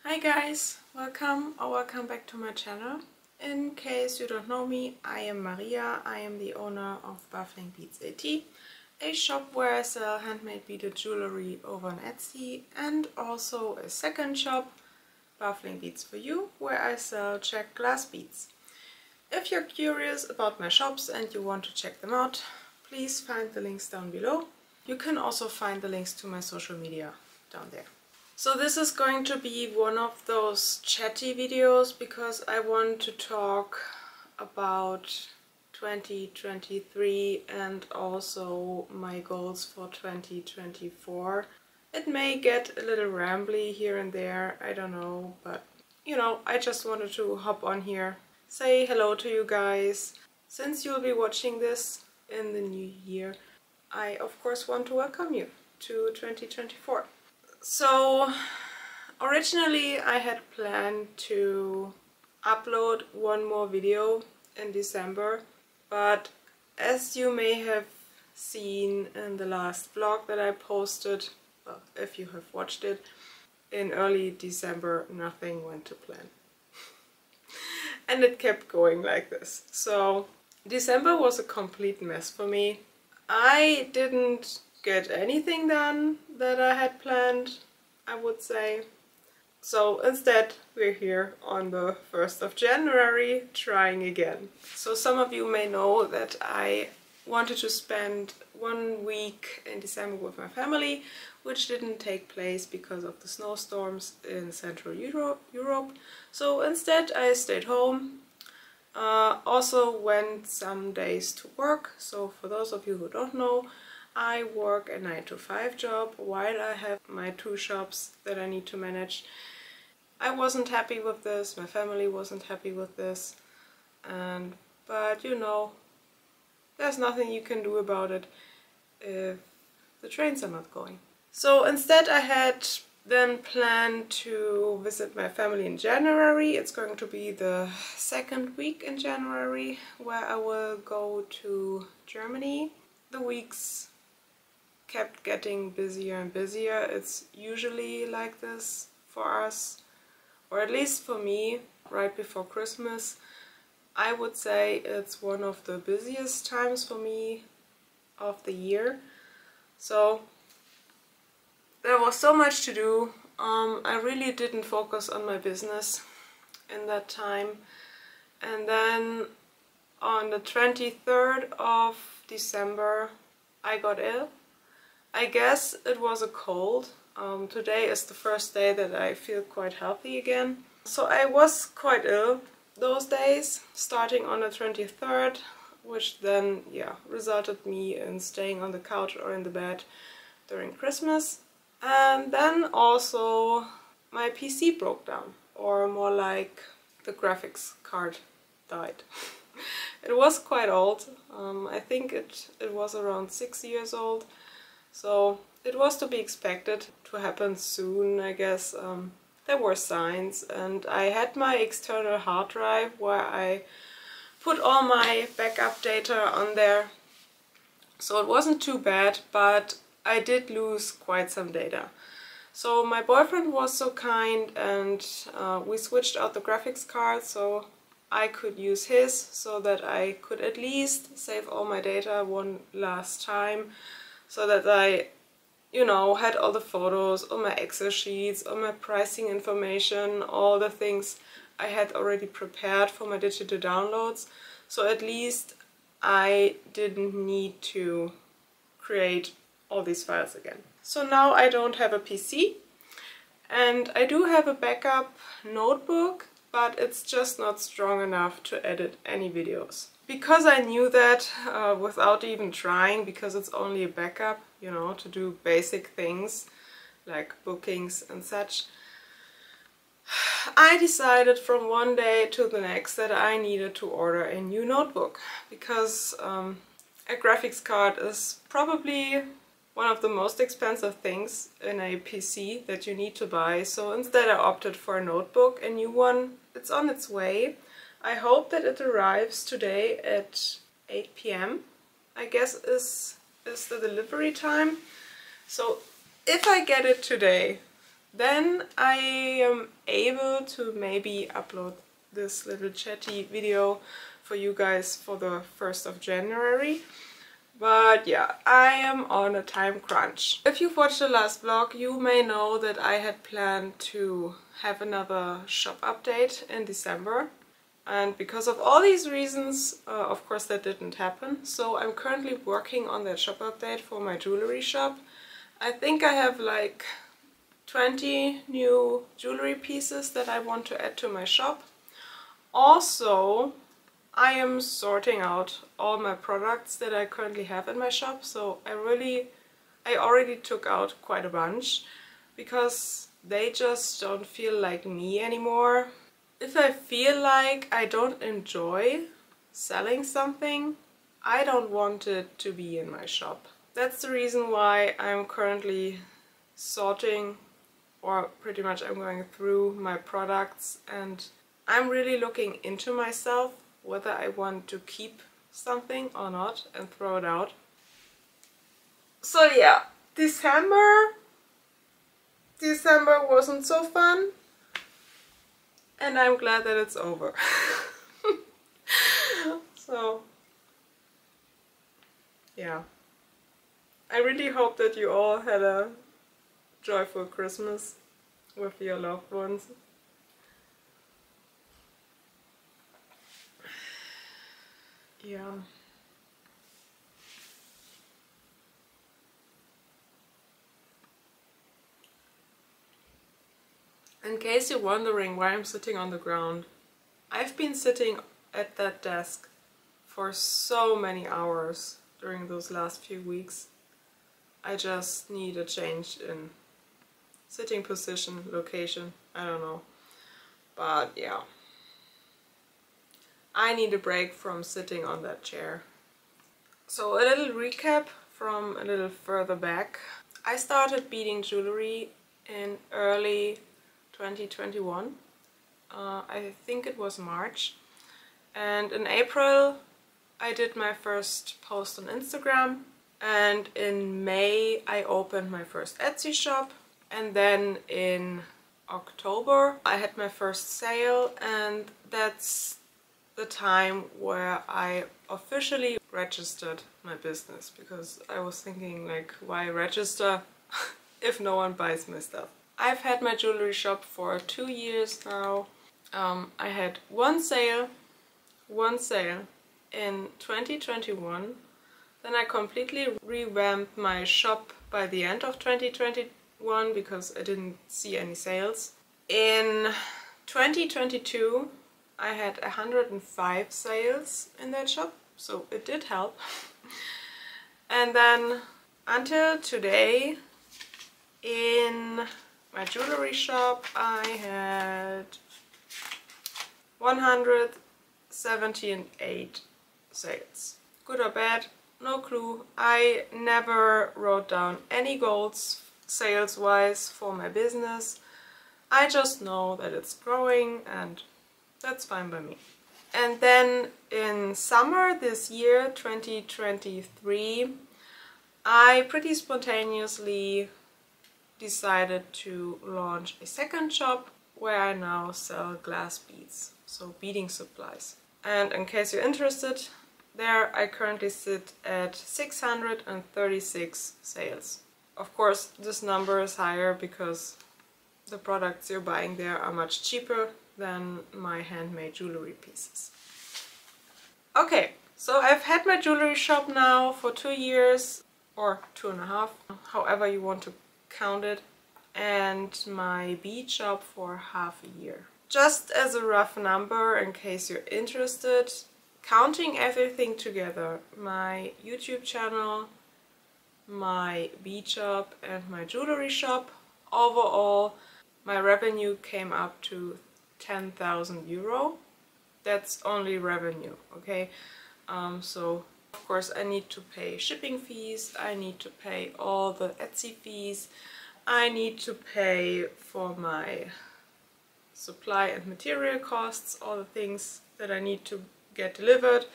Hi guys, welcome back to my channel. In case you don't know me, I am Maria. I am the owner of Baffling Beads AT, a shop where I sell handmade beaded jewelry over on Etsy, and also a second shop, Baffling Beads for You, where I sell checked glass beads. If you're curious about my shops and you want to check them out, please find the links down below. You can also find the links to my social media down there. So this is going to be one of those chatty videos because I want to talk about 2023 and also my goals for 2024. It may get a little rambly here and there, I don't know, but you know, I just wanted to hop on here, say hello to you guys. Since you'll be watching this in the new year, I of course want to welcome you to 2024. So originally I had planned to upload one more video in December, but as you may have seen in the last vlog that I posted, well, if you have watched it, in early December nothing went to plan. And it kept going like this. So December was a complete mess for me. I didn't get anything done that I had planned, I would say. So instead we're here on the 1st of January trying again. So some of you may know that I wanted to spend 1 week in December with my family, which didn't take place because of the snowstorms in Central Europe. So instead I stayed home. Also went some days to work. So for those of you who don't know, I work a 9-to-5 job while I have my 2 shops that I need to manage. I wasn't happy with this, my family wasn't happy with this, but you know, there's nothing you can do about it if the trains are not going. So instead I had then planned to visit my family in January. It's going to be the 2nd week in January where I will go to Germany. The weeks kept getting busier and busier. It's usually like this for us, or at least for me, right before Christmas. I would say it's one of the busiest times for me of the year. So there was so much to do. I really didn't focus on my business in that time. And then on the 23rd of December I got ill. I guess it was a cold. Today is the first day that I feel quite healthy again. So I was quite ill those days, starting on the 23rd, which then, yeah, resulted me in staying on the couch or in the bed during Christmas. And then also my PC broke down, or more like the graphics card died. It was quite old. I think it was around 6 years old. So it was to be expected to happen soon, I guess. There were signs, and I had my external hard drive where I put all my backup data on there. So it wasn't too bad, but I did lose quite some data. So my boyfriend was so kind and we switched out the graphics card so I could use his, so that I could at least save all my data one last time, so that I, you know, had all the photos, all my Excel sheets, all my pricing information, all the things I had already prepared for my digital downloads. So at least I didn't need to create all these files again. So now I don't have a PC, and I do have a backup notebook, but it's just not strong enough to edit any videos. Because I knew that without even trying, because it's only a backup, you know, to do basic things like bookings and such, I decided from one day to the next that I needed to order a new notebook, because a graphics card is probably one of the most expensive things in a PC that you need to buy. So instead I opted for a notebook, a new one. It's on its way. I hope that it arrives today at 8 p.m. I guess is the delivery time. So if I get it today, then I am able to maybe upload this little chatty video for you guys for the 1st of January. But yeah, I am on a time crunch. If you've watched the last vlog, you may know that I had planned to have another shop update in December. And because of all these reasons, of course that didn't happen. So I'm currently working on that shop update for my jewelry shop. I think I have like 20 new jewelry pieces that I want to add to my shop. Also, I am sorting out all my products that I currently have in my shop, so I already took out quite a bunch because they just don't feel like me anymore. If I feel like I don't enjoy selling something, I don't want it to be in my shop. That's the reason why I'm currently sorting, or pretty much I'm going through my products, and I'm really looking into myself whether I want to keep something or not and throw it out. So yeah, December wasn't so fun, and I'm glad that it's over. So yeah, I really hope that you all had a joyful Christmas with your loved ones. Yeah. In case you're wondering why I'm sitting on the ground, I've been sitting at that desk for so many hours during those last few weeks. I just need a change in sitting position, location, I don't know. But yeah, I need a break from sitting on that chair. So a little recap from a little further back. I started beading jewelry in early 2021. I think it was March. And in April I did my first post on Instagram. And in May I opened my first Etsy shop. And then in October I had my first sale, and that's the time where I officially registered my business, because I was thinking, like, why register if no one buys my stuff? I've had my jewelry shop for 2 years now. I had one sale in 2021. Then I completely revamped my shop by the end of 2021 because I didn't see any sales. In 2022 I had 105 sales in that shop, so it did help. And then until today in my jewelry shop I had 178 sales. Good or bad? No clue. I never wrote down any goals sales-wise for my business. I just know that it's growing, and that's fine by me. And then in summer this year, 2023, I pretty spontaneously decided to launch a second shop where I now sell glass beads, so beading supplies. And in case you're interested, there I currently sit at 636 sales. Of course, this number is higher because the products you're buying there are much cheaper than my handmade jewelry pieces. Okay, so I've had my jewelry shop now for 2 years, or 2.5, however you want to count it, and my bead shop for half a year. Just as a rough number, in case you're interested, counting everything together, my YouTube channel, my bead shop and my jewelry shop, overall my revenue came up to 10,000 euro. That's only revenue, okay? So of course I need to pay shipping fees, I need to pay all the Etsy fees, I need to pay for my supply and material costs, all the things that I need to get delivered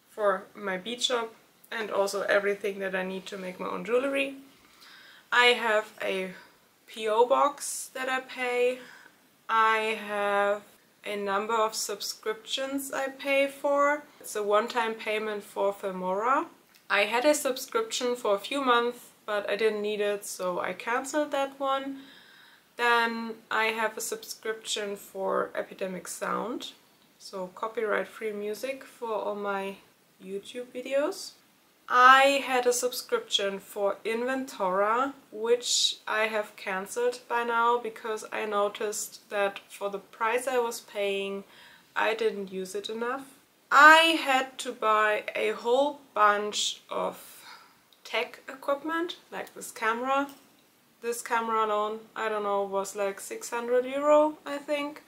for my bead shop, and also everything that I need to make my own jewelry. I have a PO box that I pay. I have a number of subscriptions I pay for. It's a one-time payment for Filmora. I had a subscription for a few months, but I didn't need it, so I cancelled that one. Then I have a subscription for Epidemic Sound, so copyright-free music for all my YouTube videos. I had a subscription for Inventora, which I have cancelled by now because I noticed that for the price I was paying, I didn't use it enough. I had to buy a whole bunch of tech equipment, like this camera. This camera alone, I don't know, was like 600 euro, I think.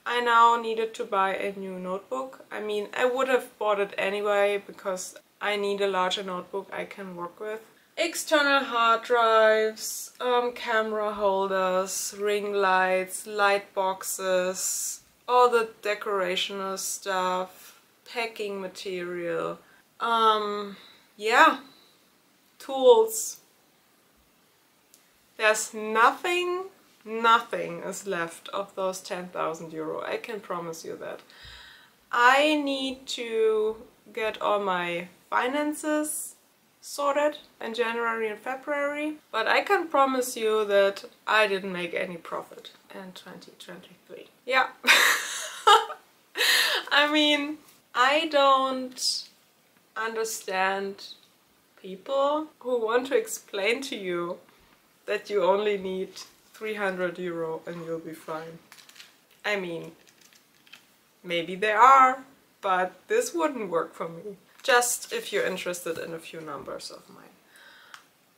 I now needed to buy a new notebook. I mean, I would have bought it anyway because I need a larger notebook I can work with. External hard drives, camera holders, ring lights, light boxes, all the decorational stuff, packing material, yeah, tools. There's nothing is left of those 10,000 euro, I can promise you that. I need to get all my finances sorted in January and February, but I can promise you that I didn't make any profit in 2023. Yeah. I mean, I don't understand people who want to explain to you that you only need 300 euro and you'll be fine. I mean, maybe there are, but this wouldn't work for me. Just if you're interested in a few numbers of mine.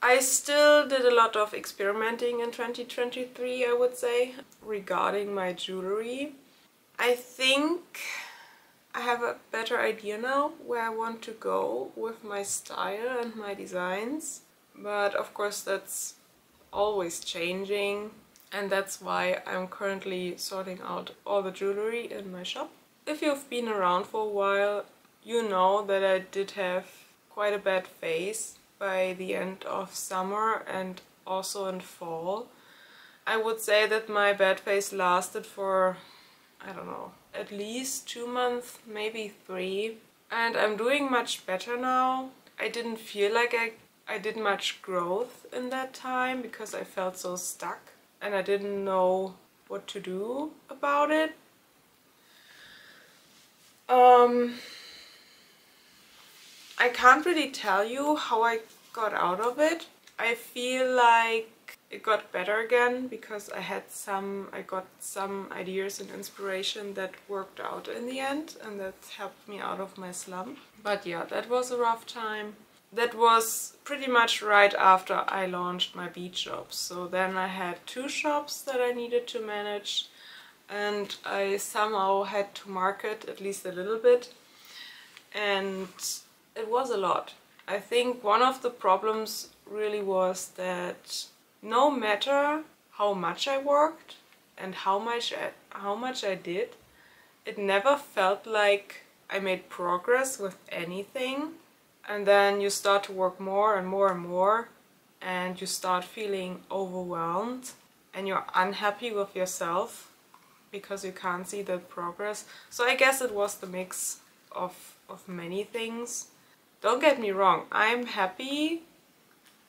I still did a lot of experimenting in 2023, I would say, regarding my jewelry. I think I have a better idea now where I want to go with my style and my designs. But of course that's always changing, and that's why I'm currently sorting out all the jewelry in my shop. If you've been around for a while, you know that I did have quite a bad phase by the end of summer and also in fall. I would say that my bad phase lasted for, I don't know, at least 2 months, maybe 3. And I'm doing much better now. I didn't feel like I did much growth in that time because I felt so stuck and I didn't know what to do about it. I can't really tell you how I got out of it. I feel like it got better again because I got some ideas and inspiration that worked out in the end, and that helped me out of my slump. But yeah, that was a rough time. That was pretty much right after I launched my bead shop. So then I had 2 shops that I needed to manage, and I somehow had to market at least a little bit. And it was a lot. I think one of the problems really was that no matter how much I worked and how much I did, it never felt like I made progress with anything. And then you start to work more and more and more, and you start feeling overwhelmed and you're unhappy with yourself because you can't see that progress. So I guess it was the mix of many things. Don't get me wrong, I'm happy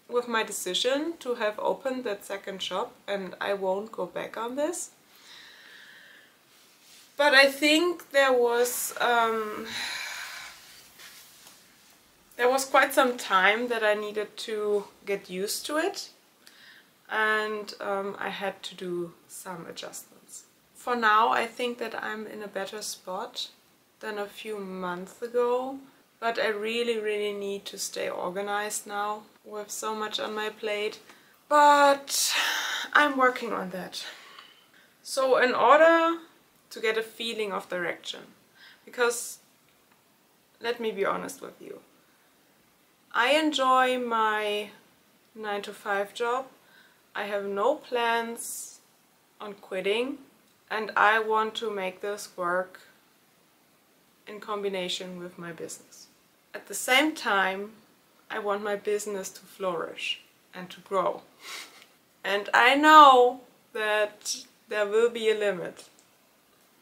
with my decision to have opened that second shop and I won't go back on this. But I think there was quite some time that I needed to get used to it, and I had to do some adjustments. For now, I think that I'm in a better spot than a few months ago, but I really need to stay organized now with so much on my plate. But I'm working on that. So in order to get a feeling of direction, because let me be honest with you, I enjoy my 9-to-5 job. I have no plans on quitting, and I want to make this work in combination with my business. At the same time, I want my business to flourish and to grow. And I know that there will be a limit,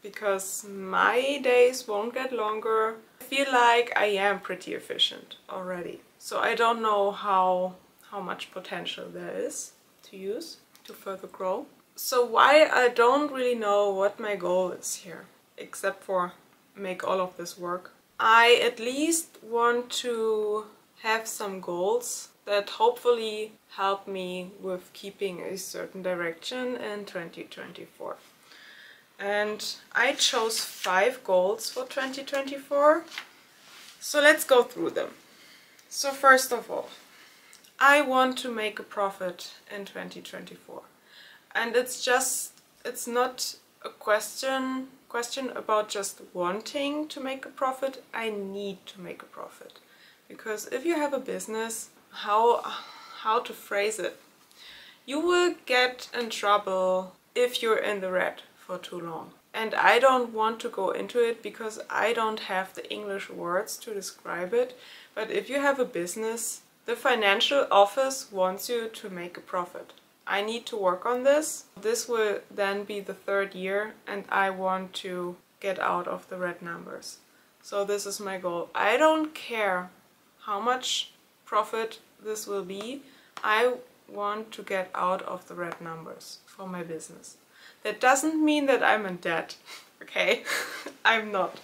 because my days won't get longer. I feel like I am pretty efficient already. So I don't know how much potential there is to use to further grow. So why I don't really know what my goal is here, except for make all of this work. I at least want to have some goals that hopefully help me with keeping a certain direction in 2024. And I chose 5 goals for 2024. So let's go through them. So first of all, I want to make a profit in 2024. And it's not a question about just wanting to make a profit. I need to make a profit. Because if you have a business, how to phrase it? You will get in trouble if you're in the red for too long. And I don't want to go into it because I don't have the English words to describe it. But if you have a business, the financial office wants you to make a profit. I need to work on this. This will then be the 3rd year and I want to get out of the red numbers. So this is my goal. I don't care how much profit this will be. I want to get out of the red numbers for my business. That doesn't mean that I'm in debt, okay? I'm not.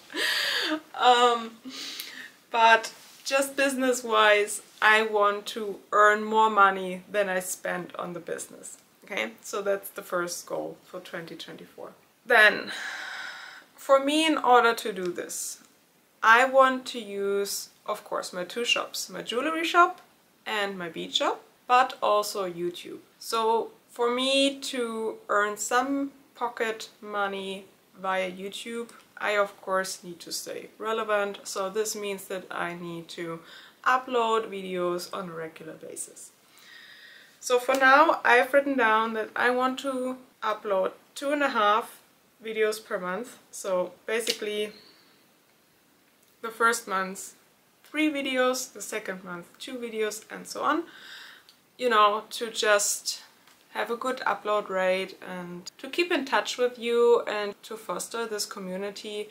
But just business-wise, I want to earn more money than I spend on the business, okay? So that's the first goal for 2024. Then, for me, in order to do this, I want to use, of course, my 2 shops, my jewelry shop and my bead shop, but also YouTube. So for me to earn some pocket money via YouTube, I of course need to stay relevant. So this means that I need to upload videos on a regular basis. So for now, I've written down that I want to upload 2.5 videos per month. So basically the first month 3 videos, the second month 2 videos, and so on. You know, to just have a good upload rate and to keep in touch with you and to foster this community,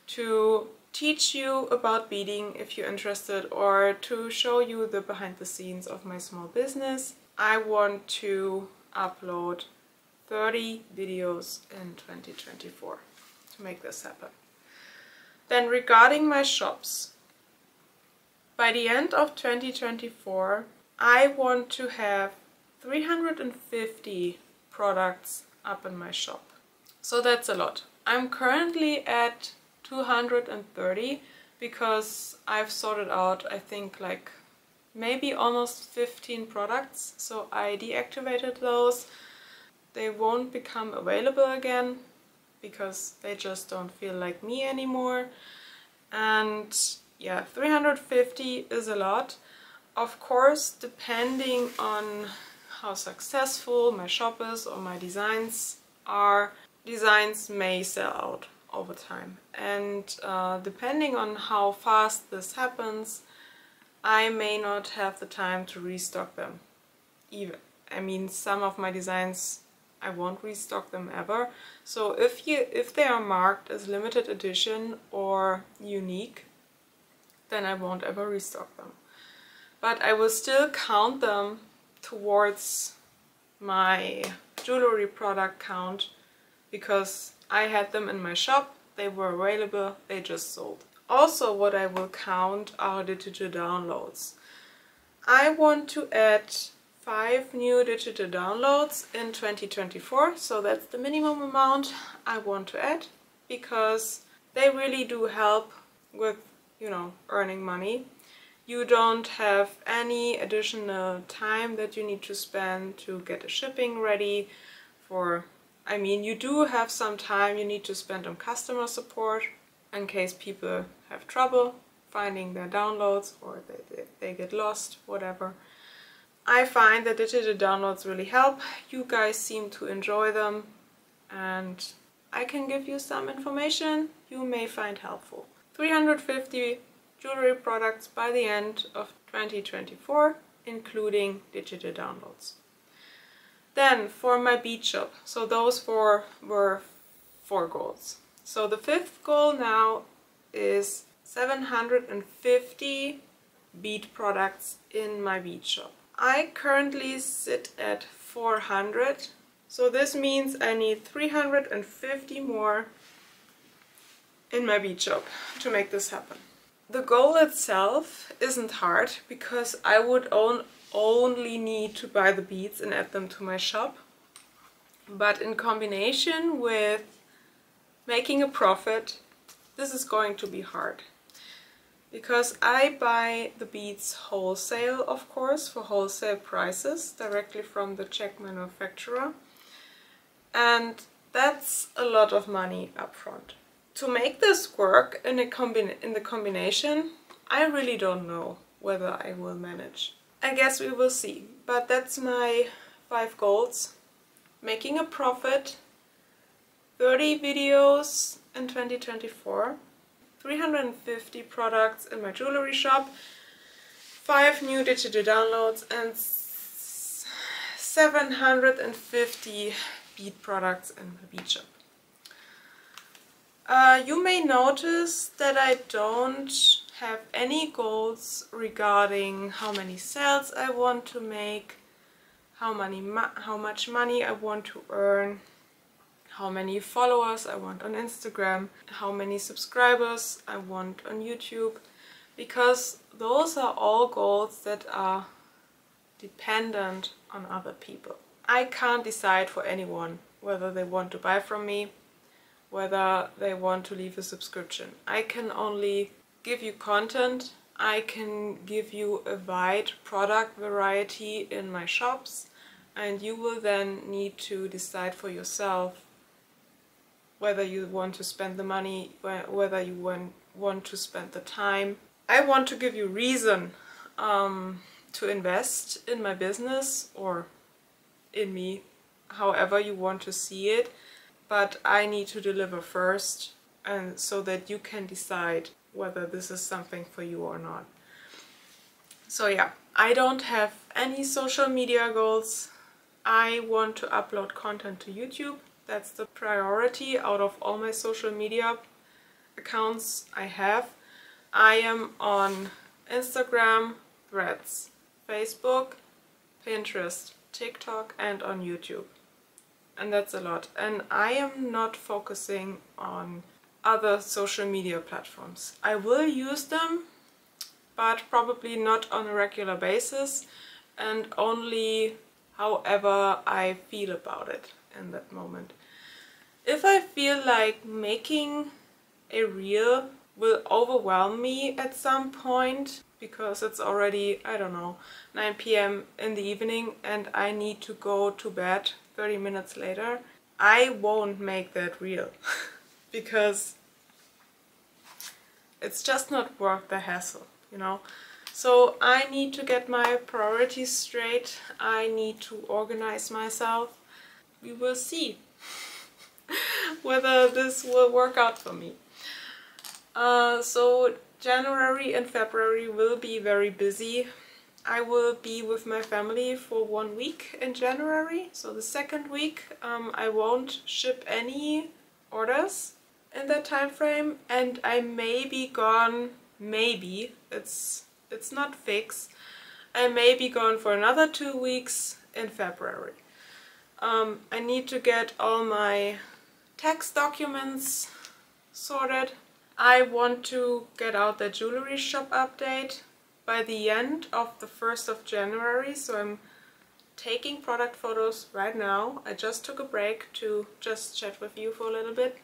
to teach you about beading if you're interested, or to show you the behind the scenes of my small business. I want to upload 30 videos in 2024 to make this happen. Then regarding my shops, by the end of 2024, I want to have 350 products up in my shop. So that's a lot. I'm currently at 230 because I've sorted out, I think, like maybe almost 15 products. So I deactivated those. They won't become available again because they just don't feel like me anymore. And yeah, 350 is a lot. Of course, depending on how successful my shop is or my designs are, designs may sell out over time. And depending on how fast this happens, I may not have the time to restock them. Even, I mean, some of my designs, I won't restock them ever. So if they are marked as limited edition or unique, then I won't ever restock them. But I will still count them towards my jewelry product count because I had them in my shop, they were available, they just sold. Also, what I will count are digital downloads. I want to add 5 new digital downloads in 2024, so that's the minimum amount I want to add, because they really do help with, you know, earning money. You don't have any additional time that you need to spend to get a shipping ready for, I mean, you do have some time you need to spend on customer support in case people have trouble finding their downloads or they get lost, whatever. I find that digital downloads really help. You guys seem to enjoy them and I can give you some information you may find helpful. 350 jewelry products by the end of 2024, including digital downloads. Then for my bead shop, so those four were 4 goals. So the 5th goal now is 750 bead products in my bead shop. I currently sit at 400, so this means I need 350 more in my bead shop to make this happen. The goal itself isn't hard because I would only need to buy the beads and add them to my shop. But in combination with making a profit, this is going to be hard. Because I buy the beads wholesale, of course, for wholesale prices, directly from the Czech manufacturer. And that's a lot of money up front. To make this work in the combination, I really don't know whether I will manage. I guess we will see. But that's my 5 goals. Making a profit, 30 videos in 2024, 350 products in my jewelry shop, 5 new digital downloads, and 750 bead products in my bead shop. You may notice that I don't have any goals regarding how many sales I want to make, how much money I want to earn, how many followers I want on Instagram, how many subscribers I want on YouTube, because those are all goals that are dependent on other people. I can't decide for anyone whether they want to buy from me, whether they want to leave a subscription. I can only give you content, I can give you a wide product variety in my shops, and you will then need to decide for yourself whether you want to spend the money, whether you want to spend the time. I want to give you reason to invest in my business or in me, however you want to see it. But I need to deliver first, and so that you can decide whether this is something for you or not. So yeah, I don't have any social media goals. I want to upload content to YouTube. That's the priority out of all my social media accounts I have. I am on Instagram, Threads, Facebook, Pinterest, TikTok, and on YouTube. And that's a lot. And I am not focusing on other social media platforms. I will use them, but probably not on a regular basis, and only however I feel about it in that moment. If I feel like making a reel will overwhelm me at some point, because it's already, I don't know, 9 p.m. in the evening and I need to go to bed 30 minutes later, I won't make that reel because it's just not worth the hassle, you know. So I need to get my priorities straight. I need to organize myself. We will see whether this will work out for me. So January and February will be very busy. I will be with my family for 1 week in January. So the 2nd week I won't ship any orders in that time frame, and I may be gone, maybe, it's not fixed, I may be gone for another 2 weeks in February. I need to get all my tax documents sorted. I want to get out the jewelry shop update by the end of the 1st of January, so I'm taking product photos right now. I just took a break to just chat with you for a little bit.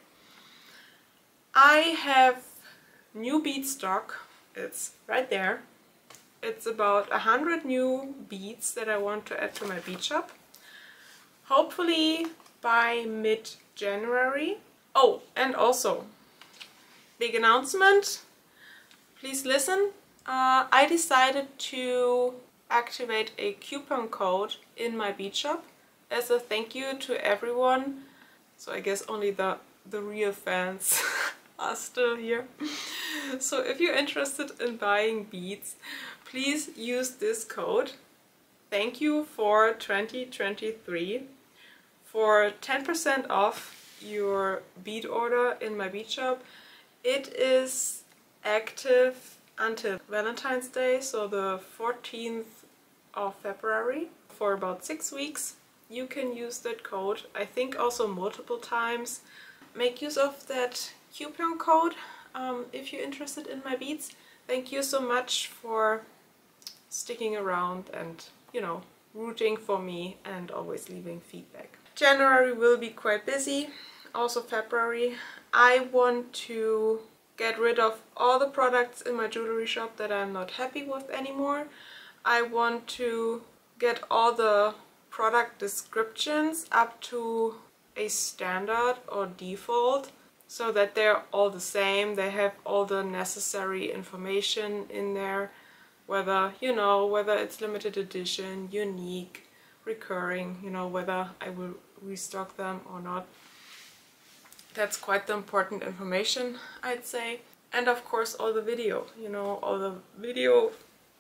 I have new bead stock, it's right there. It's about 100 new beads that I want to add to my bead shop. Hopefully by mid-January. Oh, and also, big announcement, please listen. I decided to activate a coupon code in my bead shop as a thank you to everyone. So I guess only the real fans are still here. So if you're interested in buying beads, please use this code. thank you for 2023 for 10% off your bead order in my bead shop. It is active until Valentine's Day, so the 14th of February. For about 6 weeks you can use that code, I think also multiple times. Make use of that coupon code if you're interested in my beads. Thank you so much for sticking around and, you know, rooting for me and always leaving feedback. January will be quite busy, also February. I want to get rid of all the products in my jewelry shop that I'm not happy with anymore. I want to get all the product descriptions up to a standard or default so that they're all the same. They have all the necessary information in there, whether, you know, whether it's limited edition, unique, recurring, you know, whether I will restock them or not. That's quite the important information, I'd say. And of course all the video, you know, all the video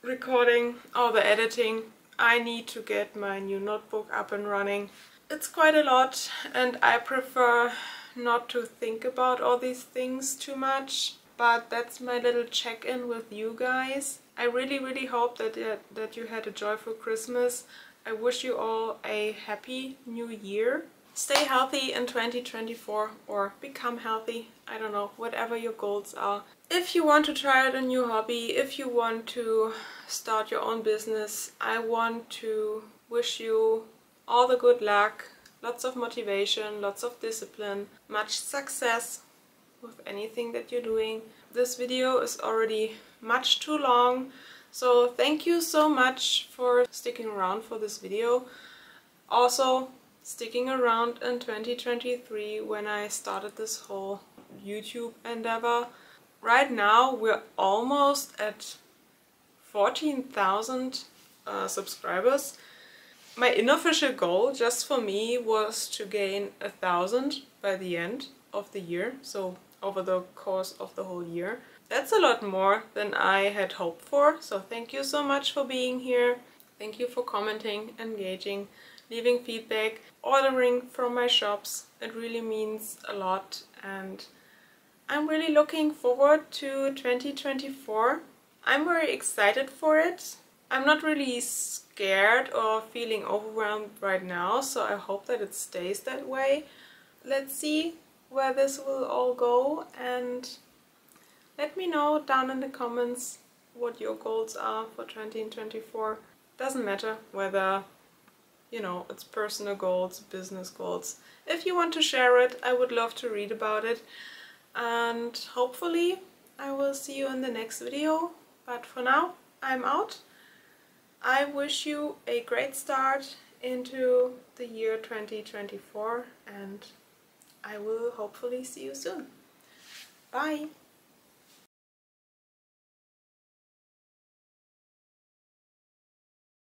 recording, all the editing. I need to get my new notebook up and running. It's quite a lot and I prefer not to think about all these things too much, but that's my little check-in with you guys. I really hope that you had a joyful Christmas. I wish you all a happy new year. Stay healthy in 2024 or become healthy. I don't know, whatever your goals are. If you want to try out a new hobby, if you want to start your own business, I want to wish you all the good luck, lots of motivation, lots of discipline, much success with anything that you're doing. This video is already much too long, so thank you so much for sticking around for this video. Also, sticking around in 2023 when I started this whole YouTube endeavor. Right now we're almost at 14,000 subscribers. My unofficial goal just for me was to gain 1,000 by the end of the year, so over the course of the whole year. That's a lot more than I had hoped for, so thank you so much for being here. Thank you for commenting, engaging, leaving feedback, ordering from my shops. It really means a lot and I'm really looking forward to 2024. I'm very excited for it. I'm not really scared or feeling overwhelmed right now, so I hope that it stays that way. Let's see where this will all go and let me know down in the comments what your goals are for 2024. Doesn't matter whether, you know, it's personal goals, business goals. If you want to share it, I would love to read about it. And hopefully I will see you in the next video. But for now, I'm out. I wish you a great start into the year 2024 and I will hopefully see you soon. Bye!